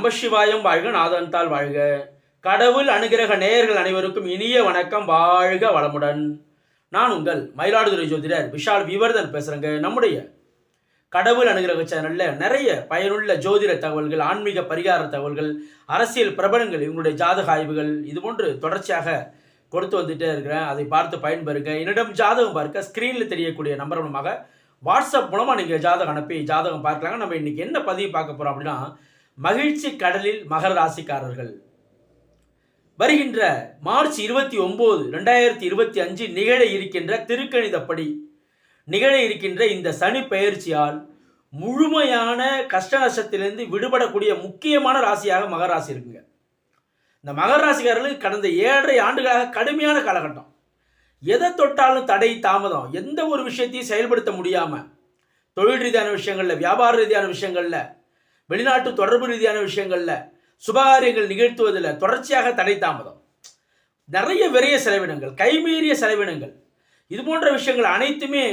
நமசிவாயம் வாழ்க, நாதன்தாள் வாழ்க. கடவுள் அனுகிரக நேயர்கள் அனைவருக்கும் இனிய வணக்கம். வாழ்க வளமுடன். நான் உங்கள் மயிலாடுதுறை ஜோதிடர் விஷால் விவர்தன் பேசுகிறேங்க. நம்முடைய கடவுள் அனுகிரக சேனலில் நிறைய பயனுள்ள ஜோதிட தகவல்கள், ஆன்மீக பரிகார தகவல்கள், அரசியல் பிரபலங்கள், இவங்களுடைய ஜாதக ஆய்வுகள் இது போன்று தொடர்ச்சியாக கொடுத்து வந்துட்டே இருக்கிறேன். அதை பார்த்து பயன்பெறுங்க. என்னிடம் ஜாதகம் பார்க்க ஸ்க்ரீனில் தெரியக்கூடிய நம்பர் மூலமாக வாட்ஸ்அப் மூலமாக நீங்கள் ஜாதகம் அனுப்பி ஜாதகம் பார்க்கலாங்க. நம்ம இன்றைக்கி என்ன பதிவு பார்க்க போகிறோம் அப்படின்னா, மகிழ்ச்சி கடலில் மகர ராசிக்காரர்கள் வருகின்ற மார்ச் 29, 2025 நிகழ இருக்கின்ற திருக்கணிதப்படி நிகழ இருக்கின்ற இந்த சனி பெயர்ச்சியால் முழுமையான கஷ்ட நஷ்டத்திலிருந்து விடுபடக்கூடிய முக்கியமான ராசியாக மகர ராசி இருக்குங்க. இந்த மகர ராசிக்காரர்களுக்கு கடந்த 7.5 ஆண்டுகளாக கடுமையான காலகட்டம். எதை தொட்டாலும் தடை, தாமதம், எந்த ஒரு விஷயத்தையும் செயல்படுத்த முடியாமல், தொழில் ரீதியான விஷயங்களில், வியாபார ரீதியான விஷயங்களில், வெளிநாட்டு தொடர்பு ரீதியான விஷயங்களில், சுபகாரியங்கள் நிகழ்த்துவதில் தொடர்ச்சியாக தடை, தாமதம், நிறைய விரைய செலவினங்கள், கைமீறிய செலவினங்கள், இது போன்ற விஷயங்கள் அனைத்துமே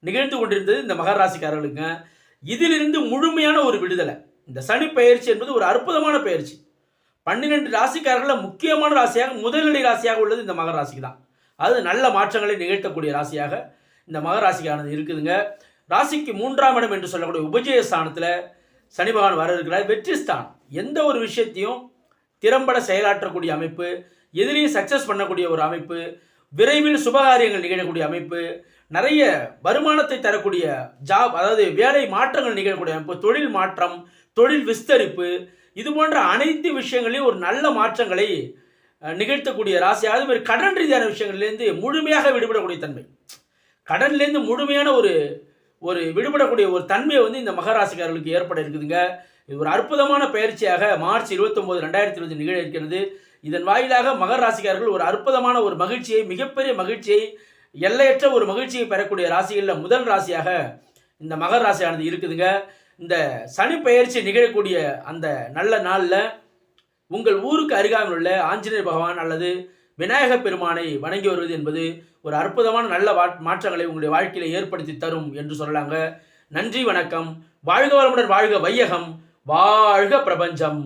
நிகழ்ந்து கொண்டிருந்தது இந்த மகர ராசிக்காரர்களுக்கு. இதிலிருந்து முழுமையான ஒரு விடுதலை. இந்த சனி பயிற்சி என்பது ஒரு அற்புதமான பயிற்சி. 12 ராசிக்காரர்களில் முக்கியமான ராசியாக, முதல்நிலை ராசியாக உள்ளது இந்த மகர ராசிக்கு தான். அது நல்ல மாற்றங்களை நிகழ்த்தக்கூடிய ராசியாக இந்த மகர ராசிக்கானது இருக்குதுங்க. ராசிக்கு 3ஆம் இடம் என்று சொல்லக்கூடிய உபஜய ஸ்தானத்தில் சனி பகவான் வர இருக்கிறார். வெற்றி ஸ்தானம். எந்த ஒரு விஷயத்தையும் திறம்பட செயலாற்றக்கூடிய அமைப்பு, எதிலையும் சக்சஸ் பண்ணக்கூடிய ஒரு அமைப்பு, விரைவில் சுபகாரியங்கள் நிகழக்கூடிய அமைப்பு, நிறைய வருமானத்தை தரக்கூடிய ஜாப், அதாவது வேலை மாற்றங்கள் நிகழக்கூடிய அமைப்பு, தொழில் மாற்றம், தொழில் விஸ்தரிப்பு, இது போன்ற அனைத்து விஷயங்களையும் ஒரு நல்ல மாற்றங்களை நிகழ்த்தக்கூடிய ராசியாக. அதே மாதிரி கடன் ரீதியான விஷயங்கள்லேருந்து முழுமையாக விடுபடக்கூடிய தன்மை, கடன்லேருந்து முழுமையான ஒரு விடுபடக்கூடிய ஒரு தன்மையை இந்த மகர ராசிக்காரர்களுக்கு ஏற்பட இருக்குதுங்க. இது ஒரு அற்புதமான பயிற்சியாக மார்ச் 29, 2025 நிகழ இருக்கிறது. இதன் வாயிலாக மகர ராசிக்காரர்கள் ஒரு அற்புதமான ஒரு மகிழ்ச்சியை, மிகப்பெரிய மகிழ்ச்சியை, எல்லையற்ற ஒரு மகிழ்ச்சியை பெறக்கூடிய ராசிகளில் முதல் ராசியாக இந்த மகர ராசியானது இருக்குதுங்க. இந்த சனி பயிற்சி நிகழக்கூடிய அந்த நல்ல நாளில் உங்கள் ஊருக்கு அருகாமையில் உள்ள ஆஞ்சநேயர் பகவான் அல்லது விநாயக பெருமானை வணங்கி வருவது என்பது ஒரு அற்புதமான நல்ல மாற்றங்களை உங்களுடைய வாழ்க்கையில் ஏற்படுத்தி தரும் என்று சொல்லலாங்க. நன்றி, வணக்கம். வாழ்க வளமுடன், வாழ்க வையகம், வாழ்க பிரபஞ்சம்.